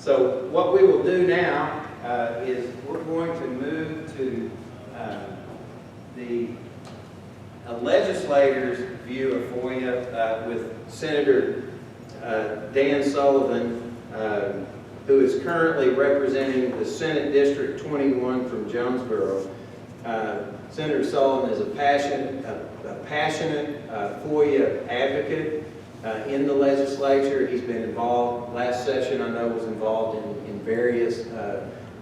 So what we will do now is we're going to move to a legislator's view of FOIA with Senator Dan Sullivan, who is currently representing the Senate District 21 from Jonesboro. Senator Sullivan is a passionate FOIA advocate in the legislature. He's been involved, last session I know was involved in various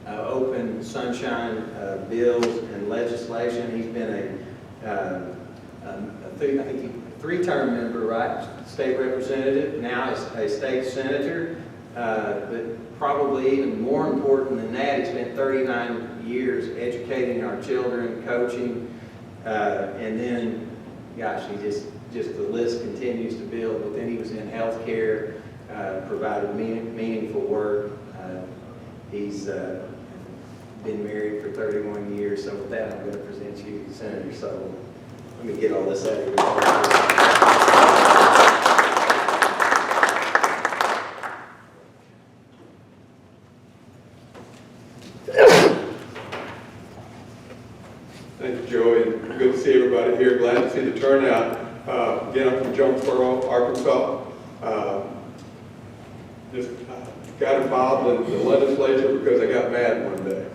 open sunshine bills and legislation. He's been I think a three-term member, right? State representative, now is a state senator, but probably even more important than that, he spent 39 years educating our children, coaching, and then, gosh, he just the list continues to build. But then he was in healthcare, provided meaningful work. He's been married for 31 years. So with that, I'm going to present you Senator Sullivan. Let me get all this out of here. Thank you, Joey. Good to see everybody here. Glad to see the turnout. Again, I'm from Jonesboro, Arkansas. Just got involved in the legislature because I got mad one day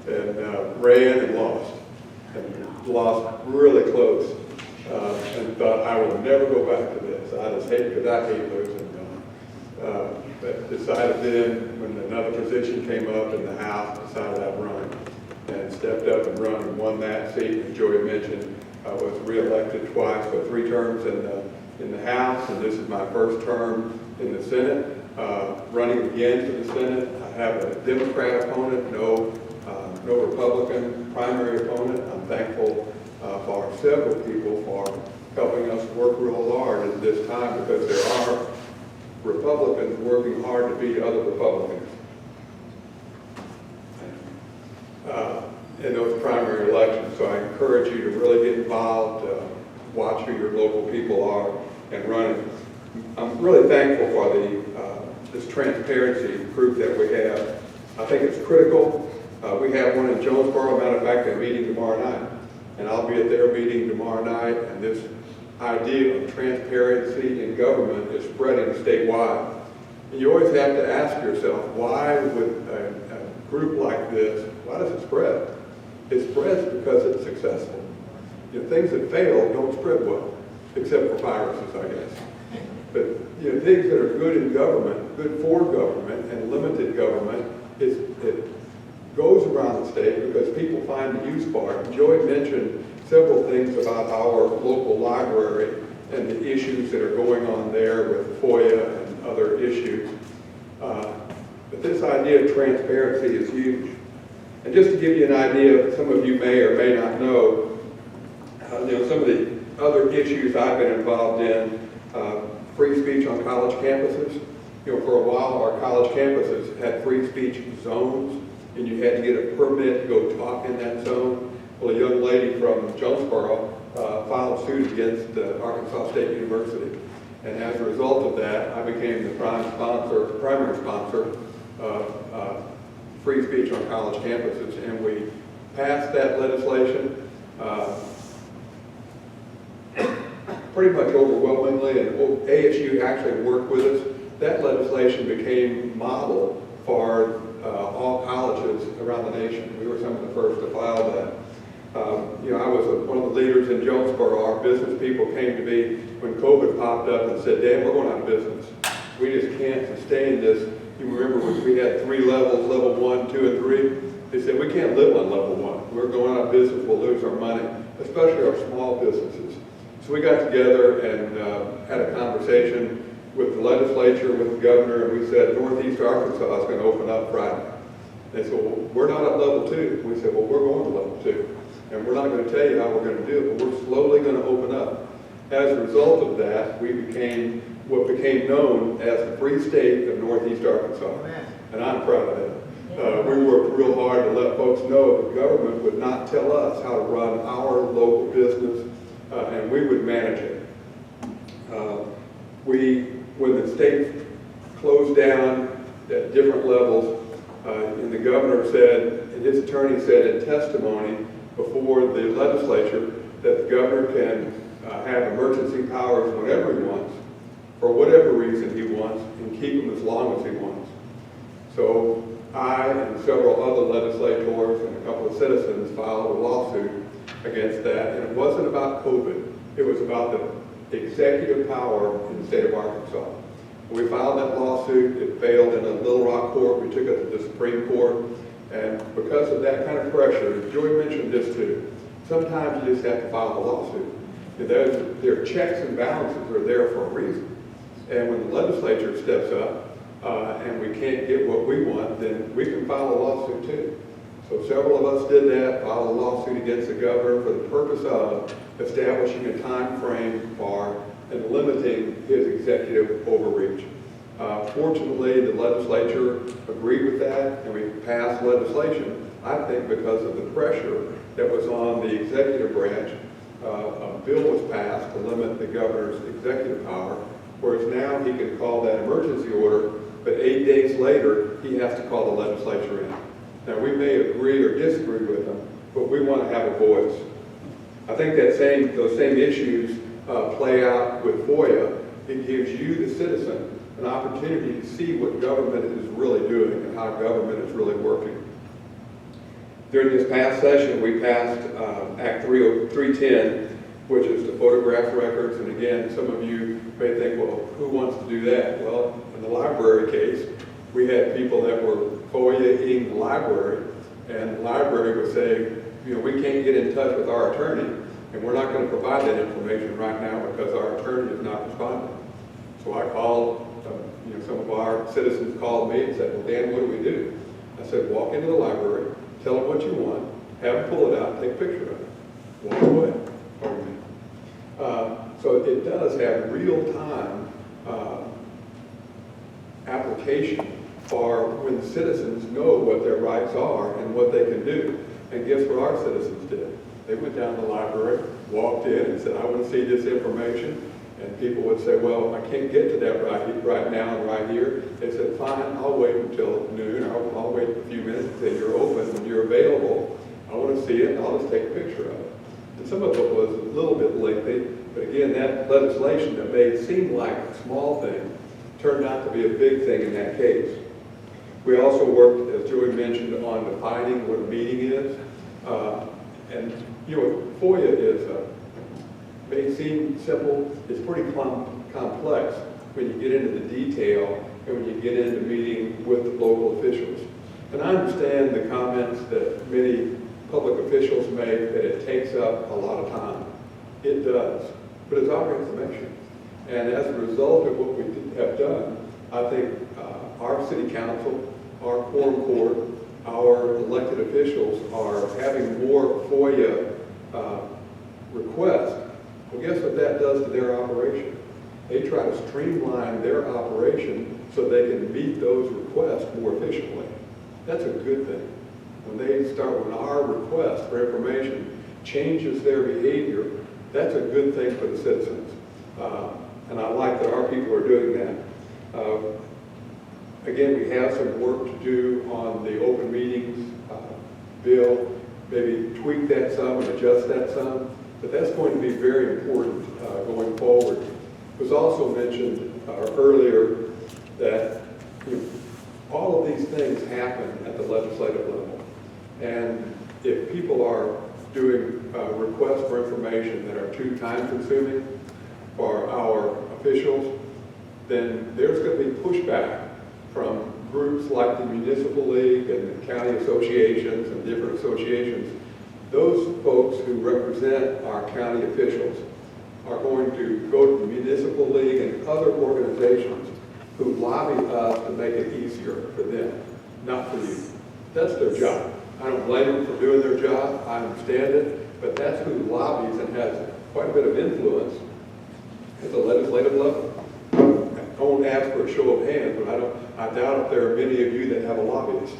and ran and lost. And lost really close. And thought I will never go back to this. I just hate, because I hate losing. But decided then, when another position came up in the House, decided I'd run. And stepped up and run and won that seat. As Joey mentioned, I was re-elected twice, so 3 terms in the House, and this is my first term in the Senate. Running again for the Senate. I have a Democrat opponent, no Republican primary opponent. I'm thankful for several people for helping us work real hard at this time, because there are Republicans working hard to beat other Republicans in those primary elections. So I encourage you to really get involved, watch who your local people are, and run it. I'm really thankful for this transparency group that we have. I think it's critical. We have one in Jonesboro. Matter of fact, they're meeting tomorrow night, and I'll be at their meeting tomorrow night. And this idea of transparency in government is spreading statewide. And you always have to ask yourself, why would a group like this, why does it spread? It spreads because it's successful. You know, things that fail don't spread well, except for viruses, I guess. But you know, things that are good in government, good for government, and limited government, it goes around the state because people find the use for it. Joey mentioned several things about our local library and the issues that are going on there with FOIA and other issues. But this idea of transparency is huge. And just to give you an idea, some of you may or may not know, some of the other issues I've been involved in, free speech on college campuses. You know, for a while, our college campuses had free speech zones, and you had to get a permit to go talk in that zone. Well, a young lady from Jonesboro filed suit against Arkansas State University. And as a result of that, I became the primary sponsor of free speech on college campuses. And we passed that legislation pretty much overwhelmingly, and ASU actually worked with us. That legislation became model for all colleges around the nation. We were some of the first to file that. I was one of the leaders in Jonesboro. Our business people came to me when COVID popped up and said, Dan, we're going out of business. We just can't sustain this. You remember when we had 3 levels, level 1, 2, and 3? They said, we can't live on level 1. We're going out of business, we'll lose our money, especially our small businesses. So we got together and had a conversation with the legislature, with the governor, and we said, Northeast Arkansas is going to open up Friday. They said, well, we're not at level 2. We said, well, we're going to level 2. And we're not going to tell you how we're going to do it, but we're slowly going to open up. As a result of that, we became what became known as the Free State of Northeast Arkansas. And I'm proud of that. We worked real hard to let folks know the government would not tell us how to run our local business, and we would manage it. When the state closed down at different levels. And the governor said, and his attorney said in testimony before the legislature, that the governor can have emergency powers whenever he wants, for whatever reason he wants, and keep them as long as he wants. So I and several other legislators and a couple of citizens filed a lawsuit against that, and it wasn't about COVID. It was about the executive power in the state of Arkansas. We filed that lawsuit. It failed in a Little Rock court. We took it to the Supreme Court, and because of that kind of pressure, Joy mentioned this too, sometimes you just have to file a lawsuit. Their checks and balances are there for a reason. And when the legislature steps up and we can't get what we want, then we can file a lawsuit too. So several of us did that, filed a lawsuit against the governor for the purpose of establishing a time frame for and limiting his executive overreach. Fortunately, the legislature agreed with that, and we passed legislation, I think because of the pressure that was on the executive branch. A bill was passed to limit the governor's executive power, whereas now he can call that emergency order, but 8 days later, he has to call the legislature in. Now, we may agree or disagree with him, but we want to have a voice. I think those same issues play out with FOIA. It gives you, the citizen, an opportunity to see what government is really doing and how government is really working. During this past session, we passed Act 310, which is to photograph records. And again, some of you may think, well, who wants to do that? Well, in the library case, we had people that were FOIA-ing the library, and the library would say, we can't get in touch with our attorney, and we're not going to provide that information right now because our attorney is not responding. So I called, some of our citizens called me and said, well, Dan, what do we do? I said, walk into the library, tell them what you want, have them pull it out, take a picture of it, walk away. So it does have real-time application for when the citizens know what their rights are and what they can do. And guess what our citizens did? They went down to the library, walked in and said, I want to see this information. And people would say, well, I can't get to that right now and right here. They said, fine, I'll wait until noon. I'll wait a few minutes until you're open, when you're available. I want to see it, and I'll just take a picture of it. And some of it was a little bit lengthy, but again, that legislation that may seem like a small thing turned out to be a big thing in that case. We also worked, as Joey mentioned, on defining what a meeting is. And FOIA may seem simple, it's pretty complex when you get into the detail and when you get into meeting with the local officials. And I understand the comments that many public officials make that it takes up a lot of time. It does, but it's our information. And as a result of what we have done, I think our city council, our quorum court, our elected officials are having more FOIA requests. Well, guess what that does to their operation? They try to streamline their operation so they can meet those requests more efficiently. That's a good thing. When our request for information changes their behavior, that's a good thing for the citizens. And I like that our people are doing that. Again, we have some work to do on the open meetings bill, maybe tweak that some and adjust that some, but that's going to be very important going forward. It was also mentioned earlier that all of these things happen at the legislative level. And if people are doing requests for information that are too time-consuming for our officials, then there's going to be pushback from groups like the Municipal League and the county associations and different associations. Those folks who represent our county officials are going to go to the Municipal League and other organizations who lobby us to make it easier for them, not for you. That's their job. I don't blame them for doing their job. I understand it, but that's who lobbies and has quite a bit of influence at the legislative level. I won't ask for a show of hands, but I doubt if there are many of you that have a lobbyist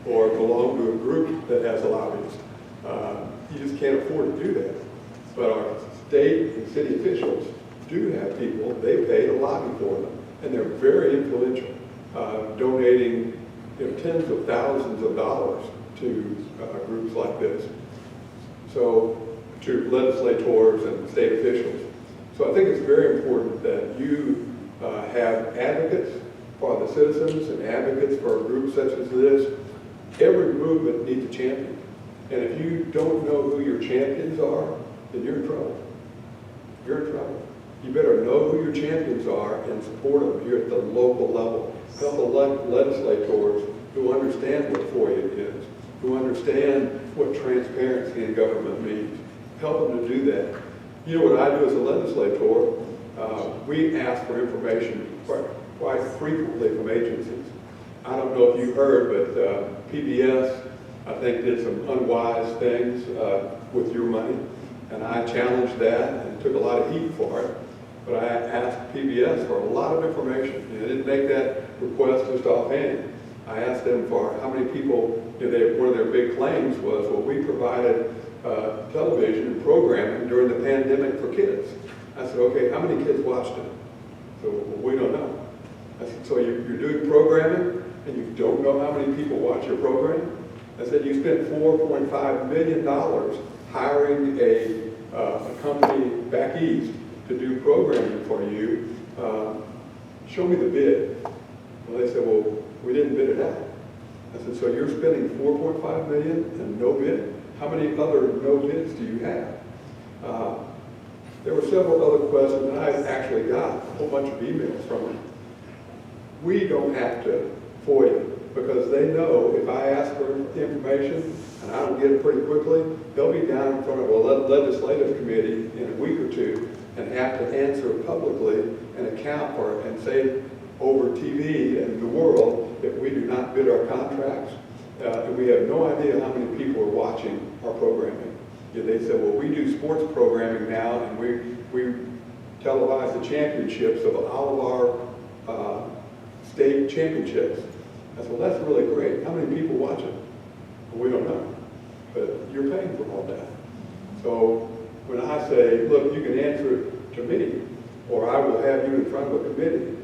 or belong to a group that has a lobbyist. You just can't afford to do that. But our state and city officials do have people, they pay to lobby for them, and they're very influential. donating tens of thousands of dollars to groups like this, so to legislators and state officials. So I think it's very important that you have advocates for the citizens and advocates for groups such as this. Every movement needs a champion. And if you don't know who your champions are, then you're in trouble. You're in trouble. You better know who your champions are and support them here at the local level. Help the legislators who understand what FOIA is, who understand what transparency in government means. Help them to do that. You know what I do as a legislator? We ask for information quite frequently from agencies. I don't know if you heard, but PBS, I think, did some unwise things with your money, and I challenged that and took a lot of heat for it. But I asked PBS for a lot of information, and I didn't make that request just offhand. I asked them for how many people, one of their big claims was, well, we provided television and programming during the pandemic for kids. I said, okay, how many kids watched it? So, well, we don't know. I said, so you're doing programming and you don't know how many people watch your program? I said, you spent $4.5 million hiring a company back east to do programming for you. Show me the bid. Well, they said, well, we didn't bid it out. I said, so you're spending $4.5 million and no bid? How many other no bids do you have? There were several other questions, and I actually got a whole bunch of emails from them. We don't have to FOIA, because they know if I ask for information and I don't get it pretty quickly, they'll be down in front of a legislative committee in a week or two and have to answer publicly and account for it and say over TV and the world that we do not bid our contracts, and we have no idea how many people are watching our programming. They said, well, we do sports programming now, and we televise the championships of all of our state championships. I said, well, that's really great. How many people watch it? Well, we don't know, but you're paying for all that. So when I say, look, you can answer it to me, or I will have you in front of a committee,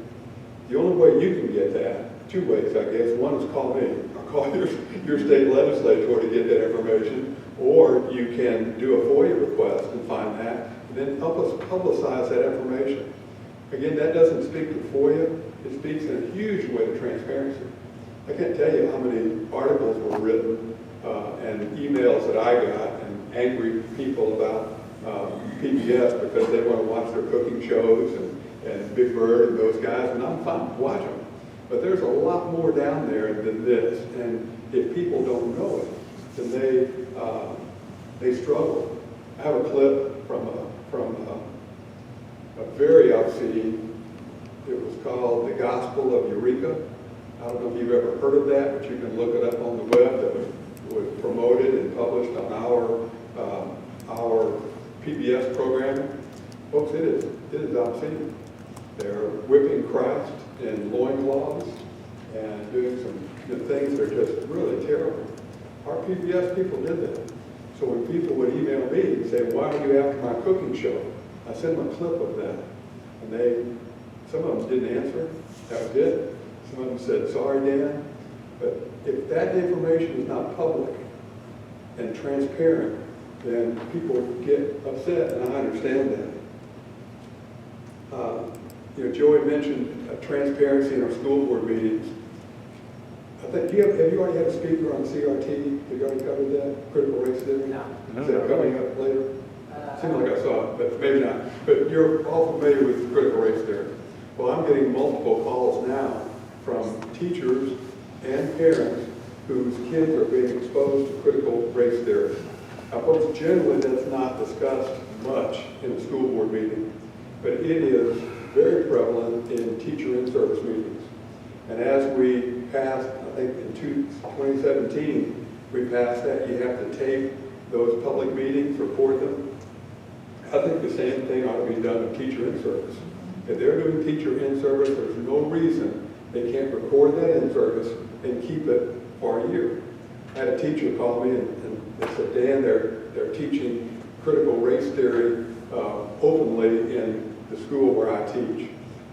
the only way you can get that, two ways, I guess. One is call me, or call your state legislator to get that information, or you can do a FOIA request and find that, and then help us publicize that information. Again, that doesn't speak to FOIA, it speaks in a huge way to transparency. I can't tell you how many articles were written and emails that I got and angry people about PBS because they want to watch their cooking shows and Big Bird and those guys, and I'm fine, watch them. But there's a lot more down there than this, and if people don't know it, then they struggle. I have a clip from a very obscene, it was called The Gospel of Eureka. I don't know if you've ever heard of that, but you can look it up on the web. That was promoted and published on our PBS programming. Folks, it is obscene. They're whipping Christ in loincloths and doing some things that are just really terrible. Our PBS people did that. So when people would email me and say, why are you after my cooking show? I sent them a clip of that. And some of them didn't answer. That was it. Some of them said, sorry, Dan. But if that information is not public and transparent, then people get upset, and I understand that. Joey mentioned transparency in our school board meetings. I think, have you already had a speaker on CRT? Have you already covered that? Critical race theory? No. Is that coming up later? Seems like I saw it, but maybe not. But you're all familiar with critical race theory. Well, I'm getting multiple calls now from teachers and parents whose kids are being exposed to critical race theory. Now, folks, generally that's not discussed much in a school board meeting, but it is very prevalent in teacher in-service meetings. And as we passed, I think in 2017, we passed that you have to tape those public meetings, record them. I think the same thing ought to be done with teacher in-service. If they're doing teacher in-service, there's no reason they can't record that in-service and keep it for a year. I had a teacher call me and they said, Dan, they're teaching critical race theory openly in the school where I teach.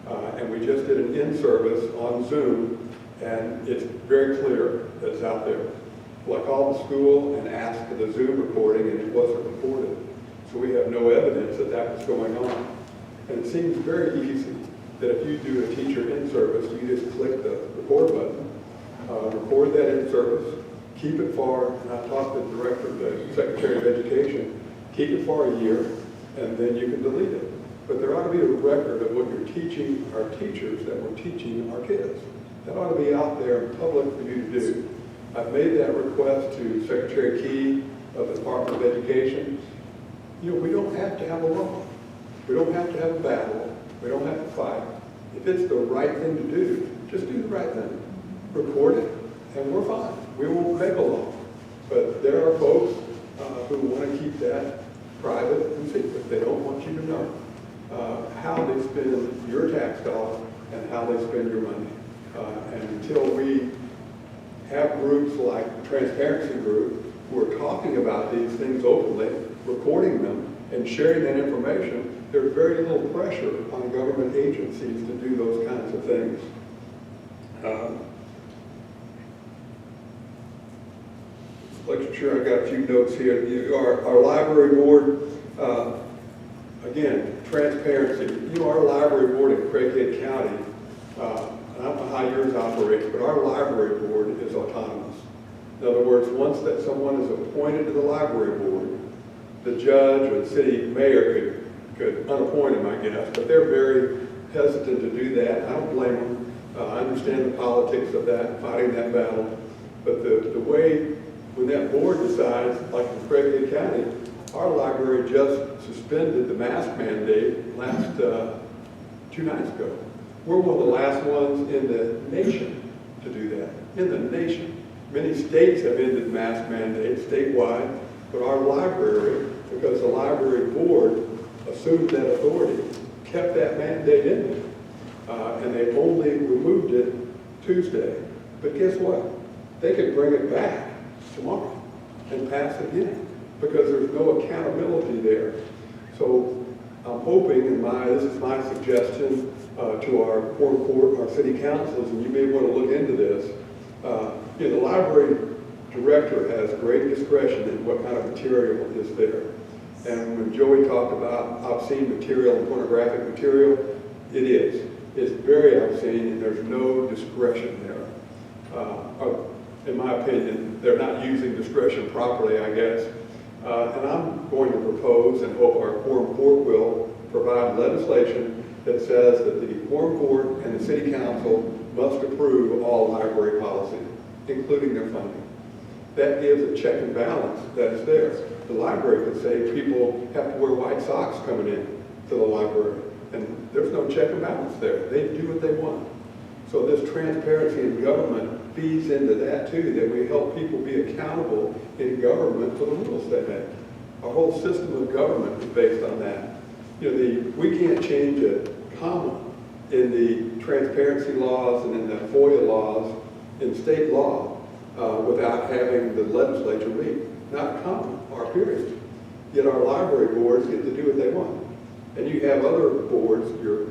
And we just did an in-service on Zoom And it's very clear that it's out there. Well, I called the school and asked for the Zoom recording, and it wasn't recorded. So we have no evidence that that was going on. And it seems very easy that if you do a teacher in service, you just click the record button, record that in service, keep it for, and I talked to the director, the Secretary of Education, keep it for a year, and then you can delete it. But there ought to be a record of what you're teaching our teachers that we're teaching our kids. That ought to be out there in public for you to do. I've made that request to Secretary Key of the Department of Education. You know, we don't have to have a law. We don't have to have a battle. We don't have to fight. If it's the right thing to do, just do the right thing. Record it, and we're fine. We won't make a law. But there are folks who want to keep that private and secret. They don't want you to know how they spend your tax dollar and how they spend your money. And until we have groups like the Transparency Group who are talking about these things openly, recording them, and sharing that information, there's very little pressure on government agencies to do those kinds of things. Sure, I got a few notes here. Our library board, again, transparency. You know, our library board in Craighead County, I don't know how yours operates, but our library board is autonomous. In other words, once that someone is appointed to the library board, the judge or the city mayor could unappoint him, I guess, but they're very hesitant to do that. I don't blame them. I understand the politics of that, fighting that battle. But the way, when that board decides, like in Craighead County, our library just suspended the mask mandate last 2 nights ago. We're one of the last ones in the nation to do that, in the nation. Many states have ended mask mandates statewide, but our library, because the library board assumed that authority, kept that mandate in there. And they only removed it Tuesday. But guess what? They could bring it back tomorrow and pass it again because there's no accountability there. So I'm hoping, and this is my suggestion to our court, our city councils, and you may want to look into this. You know, the library director has great discretion in what kind of material is there. And when Joey talked about obscene material and pornographic material, it is. It's very obscene, and there's no discretion there. In my opinion, they're not using discretion properly, I guess. And I'm going to propose, and hope our quorum court will provide legislation that says that the quorum court and the city council must approve all library policy, including their funding. That gives a check and balance that is there. The library could say people have to wear white socks coming in to the library, and there's no check and balance there. They do what they want. So this transparency in government feeds into that too, that we help people be accountable in government for the rules they make. Our whole system of government is based on that. You know, we can't change a comma in the transparency laws and in the FOIA laws in state law without having the legislature meet. Not a comma or a period. Yet our library boards get to do what they want. And you have other boards, your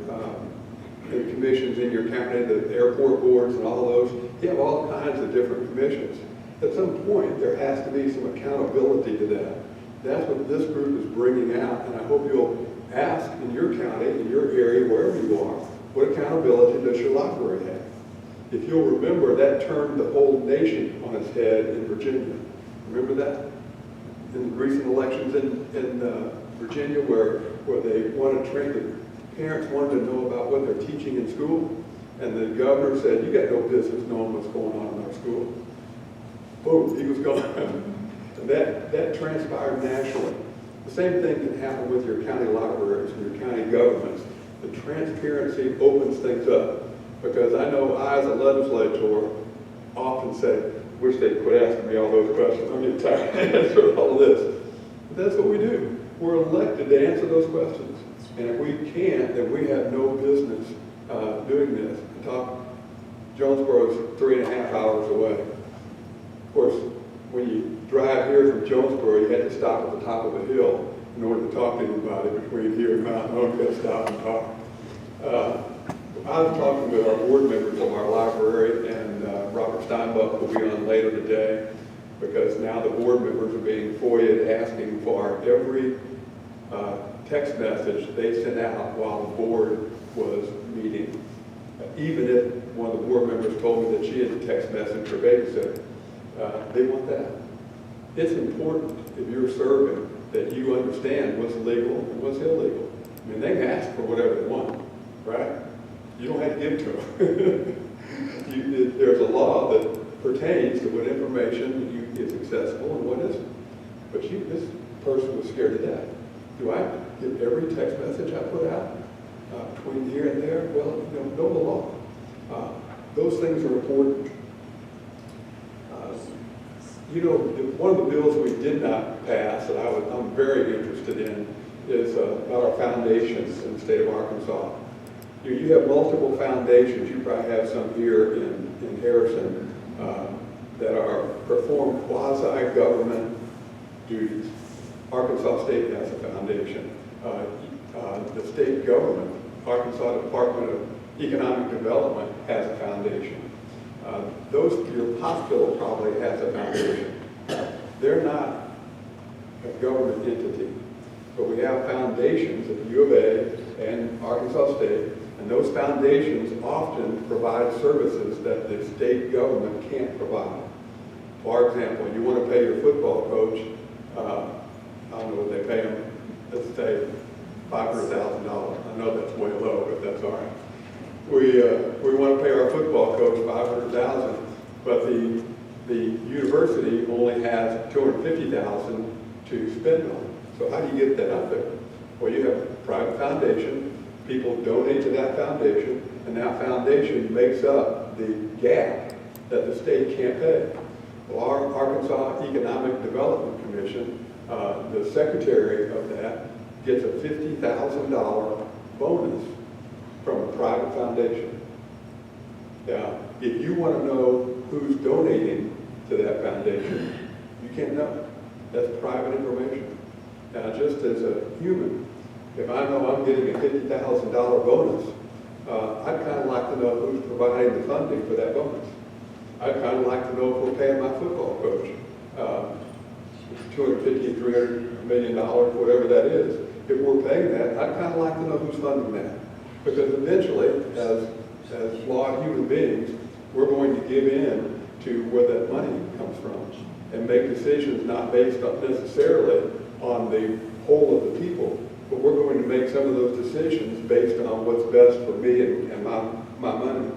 commissions in your county, the airport boards and all those. You have all kinds of different commissions. At some point, there has to be some accountability to that. That's what this group is bringing out, and I hope you'll ask in your county, in your area, wherever you are, what accountability does your library have? If you'll remember, that turned the whole nation on its head in Virginia. Remember that? In the recent elections in Virginia, where they wanted to train, the parents wanted to know about what they're teaching in school, and the governor said, "You got no business knowing what's going on in our school." Boom, he was gone. And that transpired naturally. The same thing can happen with your county libraries and your county governments. The transparency opens things up. Because I know I, as a legislator, often say, wish they'd quit asking me all those questions. I'm getting tired of answering all of this. But that's what we do. We're elected to answer those questions. And if we can't, then we have no business doing this. Jonesboro is 3.5 hours away. Of course, when you drive here from Jonesboro, you had to stop at the top of a hill in order to talk to anybody between here and Mountain Home. You got to stop and talk. I was talking with our board members of our library, and Robert Steinbuck will be on later today, because now the board members are being FOIA'd asking for every text message they sent out while the board was meeting. Even if one of the board members told me that she had a text message her babysitter, they want that. It's important, if you're serving, that you understand what's legal and what's illegal. I mean, they can ask for whatever they want, right? You don't have to give it to them. There's a law that pertains to what information is accessible and what isn't. But this person was scared to death. Do I give every text message I put out between here and there? Well, know the law. Those things are important. One of the bills we did not pass that I'm very interested in is about our foundations in the state of Arkansas. You have multiple foundations. You probably have some here in Harrison that perform quasi-government duties. Arkansas State has a foundation. The state government, Arkansas Department of Economic Development, has a foundation. Your hospital probably has a foundation. They're not a government entity, but we have foundations at U of A and Arkansas State, and those foundations often provide services that the state government can't provide. For example, you want to pay your football coach, I don't know what they pay him, let's say $500,000. I know that's way low, but that's all right. We want to pay our football coach $500,000, but the university only has $250,000 to spend on it. So how do you get that out there? Well, you have a private foundation, people donate to that foundation, and that foundation makes up the gap that the state can't pay. Well, our Arkansas Economic Development Commission, the secretary of that, gets a $50,000 bonus from a private foundation. Now, if you want to know who's donating to that foundation, you can't know. That's private information. Now, just as a human, if I know I'm getting a $50,000 bonus, I'd kind of like to know who's providing the funding for that bonus. I'd kind of like to know if we're paying my football coach $250, $300 million, whatever that is. If we're paying that, I'd kind of like to know who's funding that. Because eventually, as flawed human beings, we're going to give in to where that money comes from and make decisions not based on necessarily on the whole of the people, but we're going to make some of those decisions based on what's best for me and my money.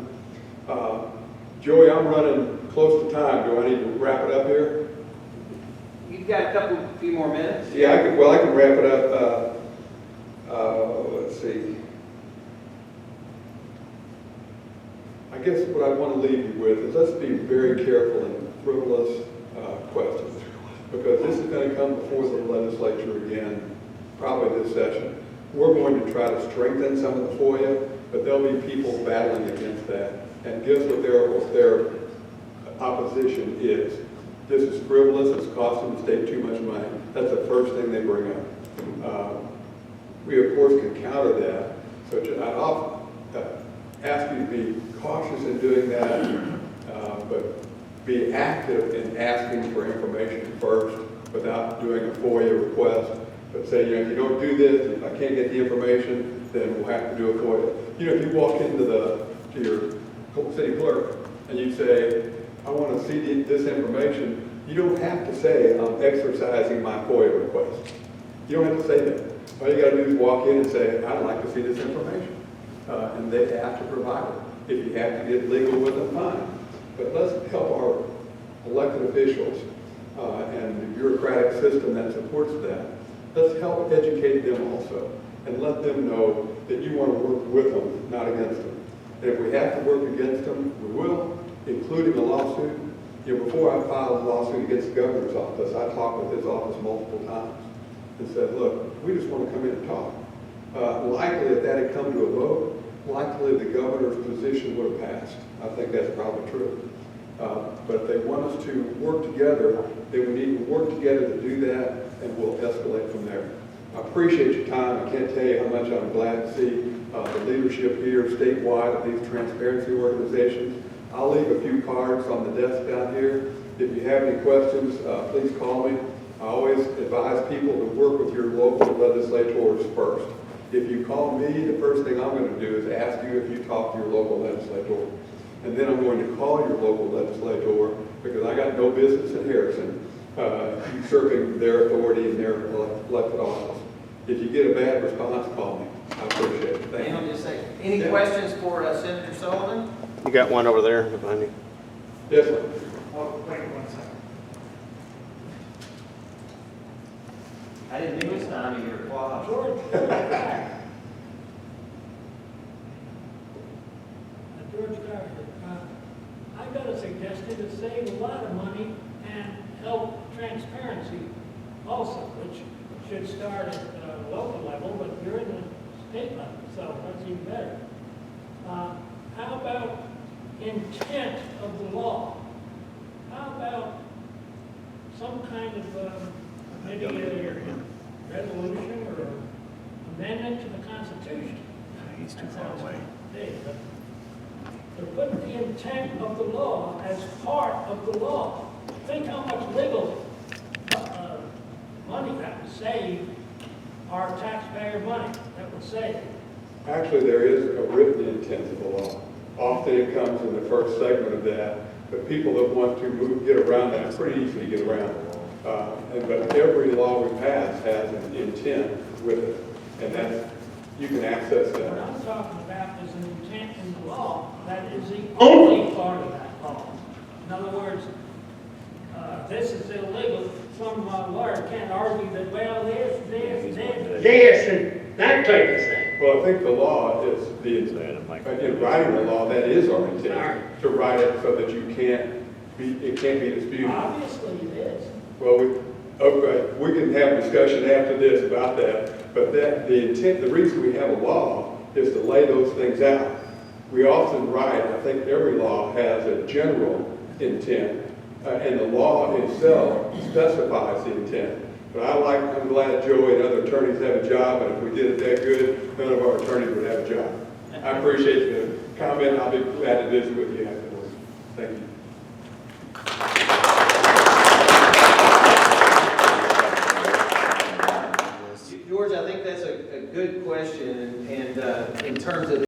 Joey, I'm running close to time. Do I need to wrap it up here? You've got a few more minutes. Yeah, I can wrap it up. Let's see. I guess what I want to leave you with is let's be very careful in frivolous questions, because this is going to come before the legislature again, probably this session. We're going to try to strengthen some of the FOIA, but there'll be people battling against that. And guess what their opposition is? This is frivolous, it's costing the state too much money. That's the first thing they bring up. We, of course, can counter that. So I'd often ask you to be cautious in doing that, but be active in asking for information first without doing a FOIA request. But say, if you don't do this, if I can't get the information, then we'll have to do a FOIA. If you walk into your city clerk and you say, I want to see this information, you don't have to say, I'm exercising my FOIA request. You don't have to say that. All you got to do is walk in and say, I'd like to see this information. And they have to provide it. If you have to get legal with them, fine. But let's help our elected officials and the bureaucratic system that supports that. Let's help educate them also and let them know that you want to work with them, not against them. And if we have to work against them, we will, including a lawsuit. Before I filed a lawsuit against the governor's office, I talked with his office multiple times and said, look, we just want to come in and talk. Likely, if that had come to a vote, likely the governor's position would have passed. I think that's probably true. But if they want us to work together, then we need to work together to do that, and we'll escalate from there. I appreciate your time. I can't tell you how much I'm glad to see the leadership here statewide of these transparency organizations. I'll leave a few cards on the desk down here. If you have any questions, please call me. I always advise people to work with your local legislators first. If you call me, the first thing I'm going to do is ask you if you talk to your local legislator. And then I'm going to call your local legislator, because I got no business in Harrison usurping their authority in their elected office. If you get a bad response, call me. I appreciate it. Thank Hang on you. just a second. Any questions for Senator Sullivan? You got one over there behind you. Yes, sir. Oh, wait 1 second. I didn't do this time of your applause. George Carter. George Carter. I've got a suggestion to save a lot of money and help transparency also, which should start at local level, but you're in the state level, so that's even better. How about intent of the law? How about some kind of maybe a resolution or amendment to the Constitution? He's too far away. To put the intent of the law as part of the law. Think how much legal money that would save our taxpayer money. That would save. Actually, there is a written intent of the law. Often it comes in the first segment of that, but people that want to get around that, it's pretty easy to get around. But every law we pass has an intent with it, and that's, you can access What that. I'm talking about is an intent in the law that is the only part of that law. In other words, this is illegal. Some lawyer can't argue that, well, this, and that type of thing. Well, I think the law is in writing the law, that is our intent, to write it so that it can't be disputed. Obviously it is. Well, we can have a discussion after this about that, but the intent, the reason we have a law is to lay those things out. We often write, I think every law has a general intent, and the law itself specifies the intent. But I'm glad Joey and other attorneys have a job, and if we did it that good, none of our attorneys would have a job. I appreciate the comment. I'll be glad to visit with you afterwards. Thank you. George, I think that's a good question, and in terms of